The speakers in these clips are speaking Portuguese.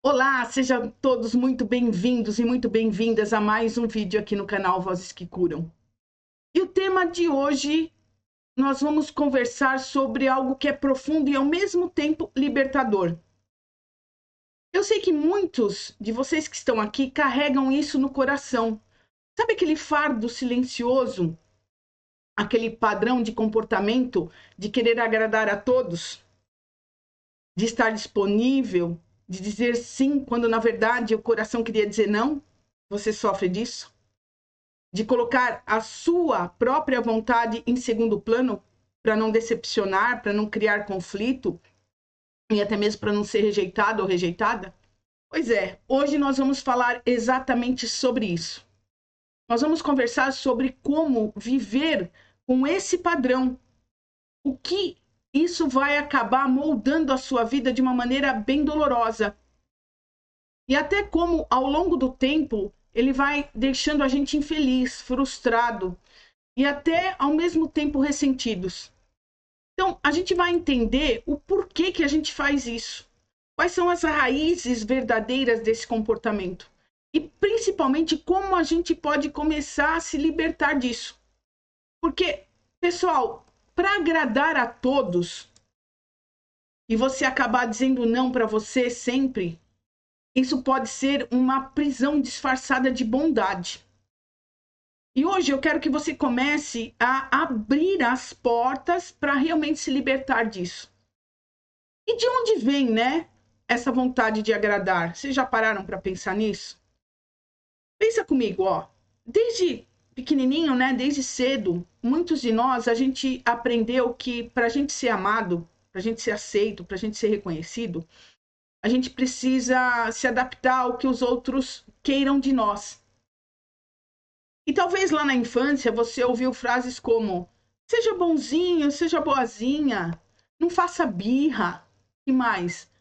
Olá, sejam todos muito bem-vindos e muito bem-vindas a mais um vídeo aqui no canal Vozes que Curam. E o tema de hoje, nós vamos conversar sobre algo que é profundo e ao mesmo tempo libertador. Eu sei que muitos de vocês que estão aqui carregam isso no coração. Sabe aquele fardo silencioso, aquele padrão de comportamento de querer agradar a todos, de estar disponível, de dizer sim quando na verdade o coração queria dizer não? Você sofre disso? De colocar a sua própria vontade em segundo plano para não decepcionar, para não criar conflito e até mesmo para não ser rejeitado ou rejeitada? Pois é, hoje nós vamos falar exatamente sobre isso. Nós vamos conversar sobre como viver com esse padrão. O que isso vai acabar moldando a sua vida de uma maneira bem dolorosa. E até como, ao longo do tempo, ele vai deixando a gente infeliz, frustrado e até, ao mesmo tempo, ressentidos. Então, a gente vai entender o porquê que a gente faz isso. Quais são as raízes verdadeiras desse comportamento. E, principalmente, como a gente pode começar a se libertar disso. Porque, pessoal, para agradar a todos, e você acabar dizendo não para você sempre, isso pode ser uma prisão disfarçada de bondade. E hoje eu quero que você comece a abrir as portas para realmente se libertar disso. E de onde vem, né, essa vontade de agradar? Vocês já pararam para pensar nisso? Pensa comigo, ó. Desde pequenininho, né, desde cedo, muitos de nós, a gente aprendeu que para a gente ser amado, para a gente ser aceito, para a gente ser reconhecido, a gente precisa se adaptar ao que os outros queiram de nós. E talvez lá na infância você ouviu frases como: seja bonzinho, seja boazinha, não faça birra. E mais?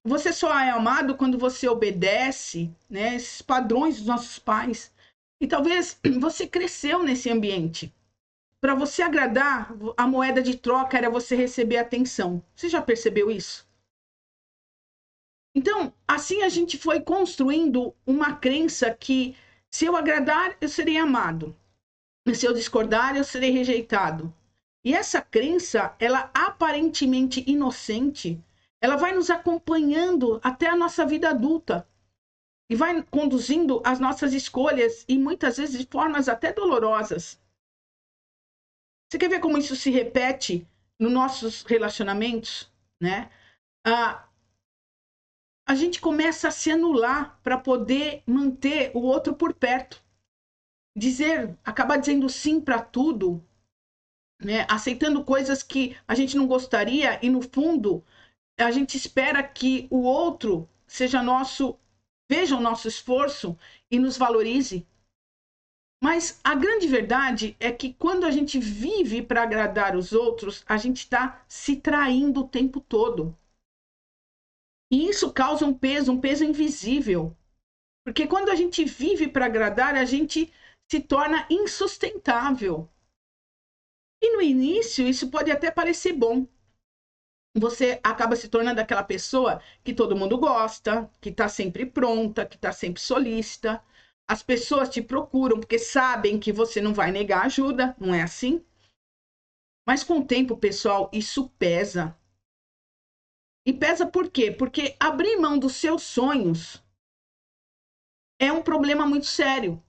Você só é amado quando você obedece, né? Esses padrões dos nossos pais. E talvez você cresceu nesse ambiente. Para você agradar, a moeda de troca era você receber atenção. Você já percebeu isso? Então, assim a gente foi construindo uma crença que se eu agradar, eu serei amado. E se eu discordar, eu serei rejeitado. E essa crença, ela aparentemente inocente, ela vai nos acompanhando até a nossa vida adulta. E vai conduzindo as nossas escolhas e muitas vezes de formas até dolorosas. Você quer ver como isso se repete nos nossos relacionamentos, né? A gente começa a se anular para poder manter o outro por perto. Acabar dizendo sim para tudo, né? Aceitando coisas que a gente não gostaria e no fundo a gente espera que o outro veja o nosso esforço e nos valorize. Mas a grande verdade é que quando a gente vive para agradar os outros, a gente está se traindo o tempo todo. E isso causa um peso invisível. Porque quando a gente vive para agradar, a gente se torna insustentável. E no início, isso pode até parecer bom. Você acaba se tornando aquela pessoa que todo mundo gosta, que está sempre pronta, que está sempre solícita. As pessoas te procuram porque sabem que você não vai negar ajuda, não é assim? Mas com o tempo, pessoal, isso pesa. E pesa por quê? Porque abrir mão dos seus sonhos é um problema muito sério.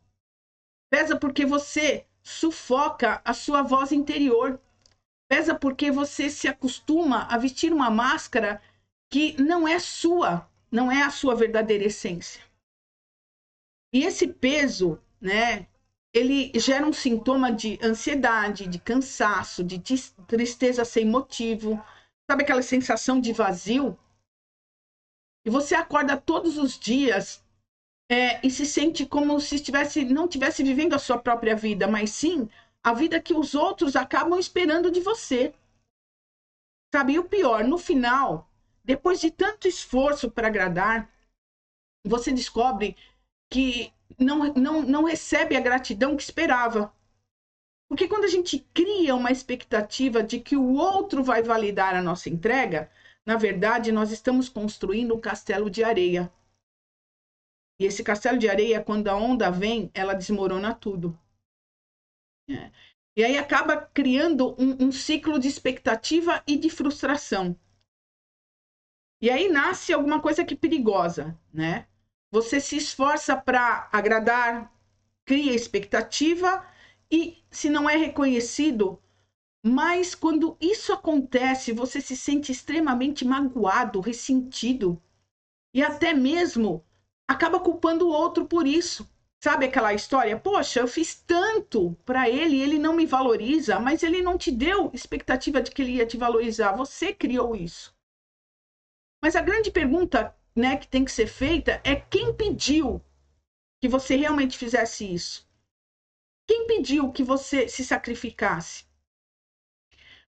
Pesa porque você sufoca a sua voz interior. Pesa porque você se acostuma a vestir uma máscara que não é sua, não é a sua verdadeira essência. E esse peso, né, ele gera um sintoma de ansiedade, de cansaço, de tristeza sem motivo. Sabe aquela sensação de vazio? E você acorda todos os dias e se sente como se não estivesse vivendo a sua própria vida, mas sim a vida que os outros acabam esperando de você. Sabe, e o pior, no final, depois de tanto esforço para agradar, você descobre que não recebe a gratidão que esperava. Porque quando a gente cria uma expectativa de que o outro vai validar a nossa entrega, Na verdade, nós estamos construindo um castelo de areia. E esse castelo de areia, quando a onda vem, ela desmorona tudo. E aí acaba criando um ciclo de expectativa e de frustração. E aí nasce alguma coisa que é perigosa, né? Você se esforça para agradar, cria expectativa e se não é reconhecido, mas quando isso acontece, você se sente extremamente magoado, ressentido e até mesmo acaba culpando o outro por isso. Sabe aquela história? Poxa, eu fiz tanto para ele, ele não me valoriza, mas ele não te deu expectativa de que ele ia te valorizar. Você criou isso. Mas a grande pergunta, né, que tem que ser feita é quem pediu que você realmente fizesse isso? Quem pediu que você se sacrificasse?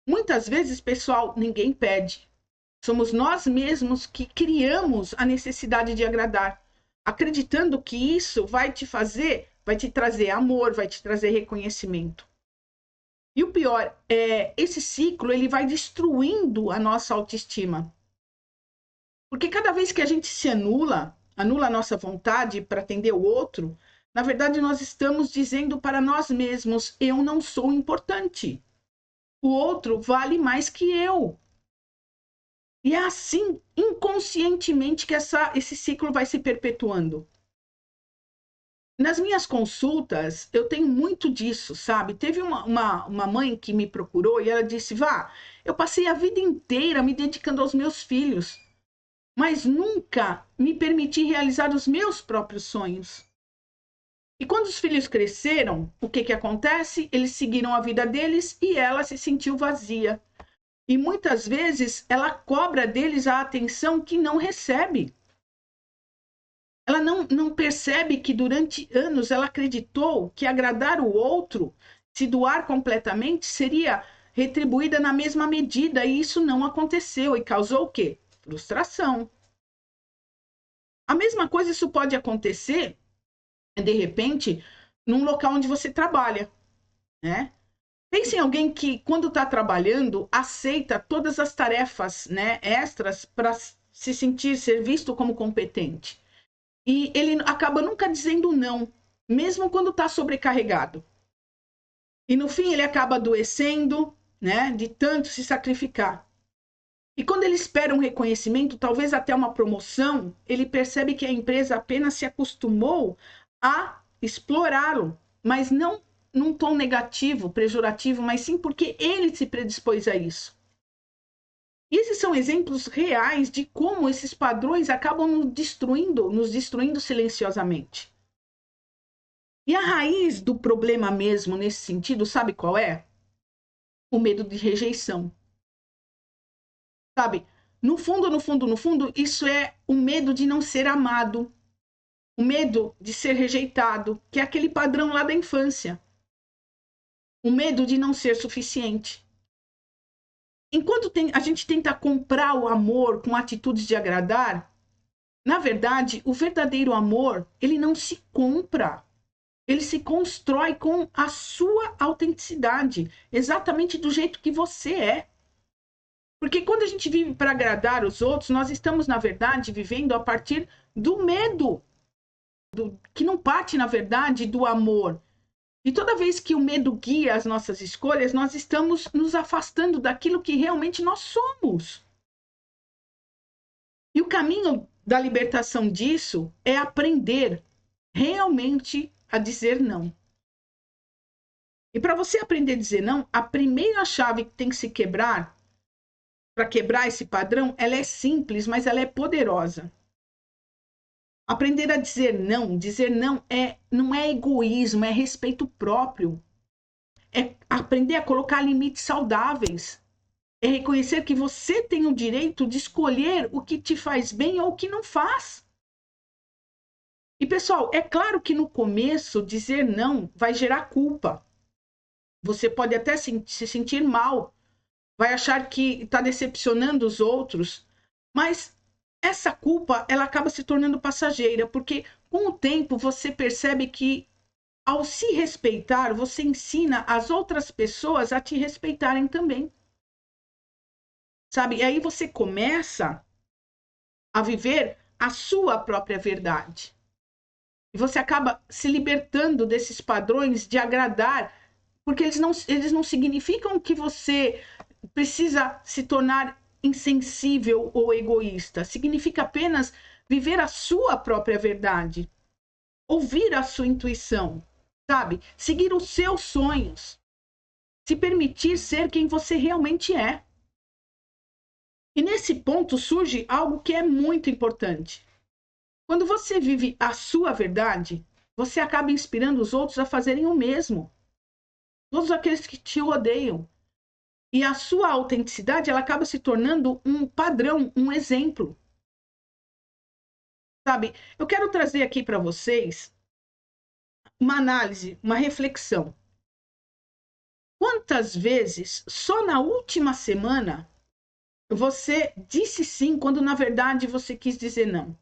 Muitas vezes, pessoal, ninguém pede. Somos nós mesmos que criamos a necessidade de agradar, acreditando que isso vai te fazer, vai te trazer amor, vai te trazer reconhecimento. E o pior, esse ciclo ele vai destruindo a nossa autoestima. Porque cada vez que a gente se anula a nossa vontade para atender o outro, na verdade nós estamos dizendo para nós mesmos, eu não sou importante. O outro vale mais que eu. E é assim, inconscientemente, que esse ciclo vai se perpetuando. Nas minhas consultas, eu tenho muito disso, sabe? Teve uma mãe que me procurou e ela disse, Vá, eu passei a vida inteira me dedicando aos meus filhos, mas nunca me permiti realizar os meus próprios sonhos. E quando os filhos cresceram, o que acontece? Eles seguiram a vida deles e ela se sentiu vazia. E muitas vezes ela cobra deles a atenção que não recebe. Ela não percebe que durante anos ela acreditou que agradar o outro, se doar completamente, seria retribuída na mesma medida. E isso não aconteceu e causou o quê? Frustração. A mesma coisa isso pode acontecer, de repente, num local onde você trabalha, né? Pense em alguém que, quando está trabalhando, aceita todas as tarefas, né, extras para se sentir, ser visto como competente. E ele acaba nunca dizendo não, mesmo quando está sobrecarregado. E no fim ele acaba adoecendo, né, de tanto se sacrificar. E quando ele espera um reconhecimento, talvez até uma promoção, ele percebe que a empresa apenas se acostumou a explorá-lo, mas não num tom negativo, pejorativo, mas sim porque ele se predispôs a isso. E esses são exemplos reais de como esses padrões acabam nos destruindo silenciosamente. E a raiz do problema mesmo nesse sentido, sabe qual é? O medo de rejeição. Sabe? No fundo, isso é o medo de não ser amado, o medo de ser rejeitado, que é aquele padrão lá da infância. O medo de não ser suficiente. Enquanto a gente tenta comprar o amor com atitudes de agradar, na verdade, o verdadeiro amor, ele não se compra. Ele se constrói com a sua autenticidade, exatamente do jeito que você é. Porque quando a gente vive para agradar os outros, nós estamos, na verdade, vivendo a partir do medo, que não parte, na verdade, do amor. E toda vez que o medo guia as nossas escolhas, nós estamos nos afastando daquilo que realmente nós somos. E o caminho da libertação disso é aprender realmente a dizer não. E para você aprender a dizer não, a primeira chave que tem que se quebrar, para quebrar esse padrão, ela é simples, mas ela é poderosa. Aprender a dizer não não é egoísmo, é respeito próprio. É aprender a colocar limites saudáveis. É reconhecer que você tem o direito de escolher o que te faz bem ou o que não faz. E, pessoal, é claro que no começo dizer não vai gerar culpa. Você pode até se sentir mal, vai achar que está decepcionando os outros, mas essa culpa ela acaba se tornando passageira, porque com o tempo você percebe que ao se respeitar, você ensina as outras pessoas a te respeitarem também. sabe? E aí você começa a viver a sua própria verdade. E você acaba se libertando desses padrões de agradar, porque eles não significam que você precisa se tornar insensível ou egoísta. Significa apenas viver a sua própria verdade. Ouvir a sua intuição, sabe? Seguir os seus sonhos. Se permitir ser quem você realmente é. E nesse ponto surge algo que é muito importante. Quando você vive a sua verdade, você acaba inspirando os outros a fazerem o mesmo. Todos aqueles que te odeiam. E a sua autenticidade, ela acaba se tornando um padrão, um exemplo. Sabe? Eu quero trazer aqui para vocês uma análise, uma reflexão. Quantas vezes, só na última semana, você disse sim quando na verdade você quis dizer não?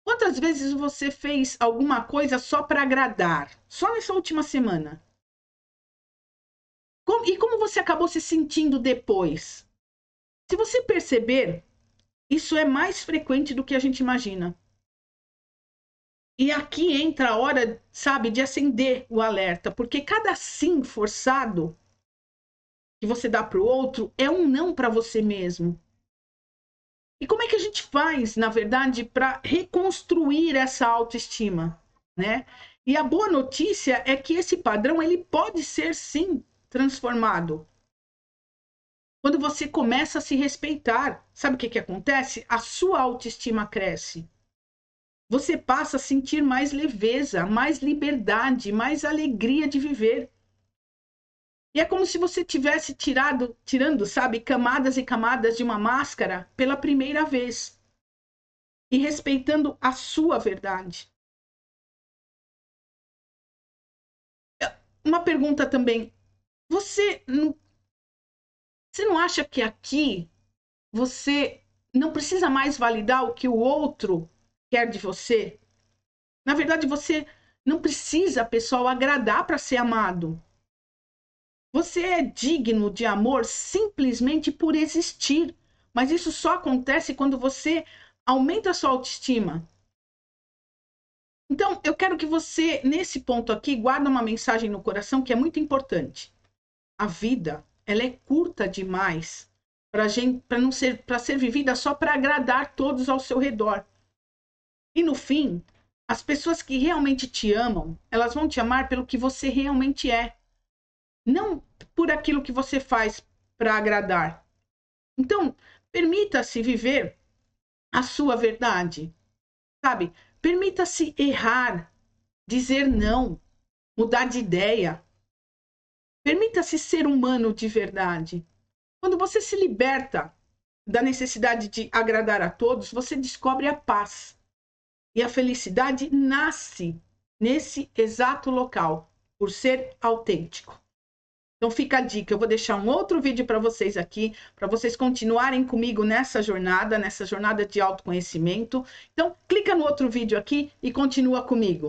Quantas vezes você fez alguma coisa só para agradar? Só nessa última semana? E como você acabou se sentindo depois? Se você perceber, isso é mais frequente do que a gente imagina. E aqui entra a hora, sabe, de acender o alerta, porque cada sim forçado que você dá para o outro é um não para você mesmo. E como é que a gente faz, na verdade, para reconstruir essa autoestima, né? E a boa notícia é que esse padrão ele pode ser sim transformado. Quando você começa a se respeitar, sabe o que acontece? A sua autoestima cresce. Você passa a sentir mais leveza, mais liberdade, mais alegria de viver. E é como se você tivesse tirando, sabe, camadas e camadas de uma máscara pela primeira vez. E respeitando a sua verdade. Uma pergunta também. Você não acha que aqui você não precisa mais validar o que o outro quer de você? Na verdade, você não precisa, pessoal, agradar para ser amado. Você é digno de amor simplesmente por existir. Mas isso só acontece quando você aumenta a sua autoestima. Então, eu quero que você, nesse ponto aqui, guarde uma mensagem no coração que é muito importante. A vida, ela é curta demais para ser vivida só para agradar todos ao seu redor. E no fim, as pessoas que realmente te amam, elas vão te amar pelo que você realmente é. Não por aquilo que você faz para agradar. Então, permita-se viver a sua verdade, sabe? Permita-se errar, dizer não, mudar de ideia. Permita-se ser humano de verdade. Quando você se liberta da necessidade de agradar a todos, você descobre a paz. E a felicidade nasce nesse exato local, por ser autêntico. Então fica a dica, eu vou deixar um outro vídeo para vocês aqui, para vocês continuarem comigo nessa jornada de autoconhecimento. Então clica no outro vídeo aqui e continua comigo.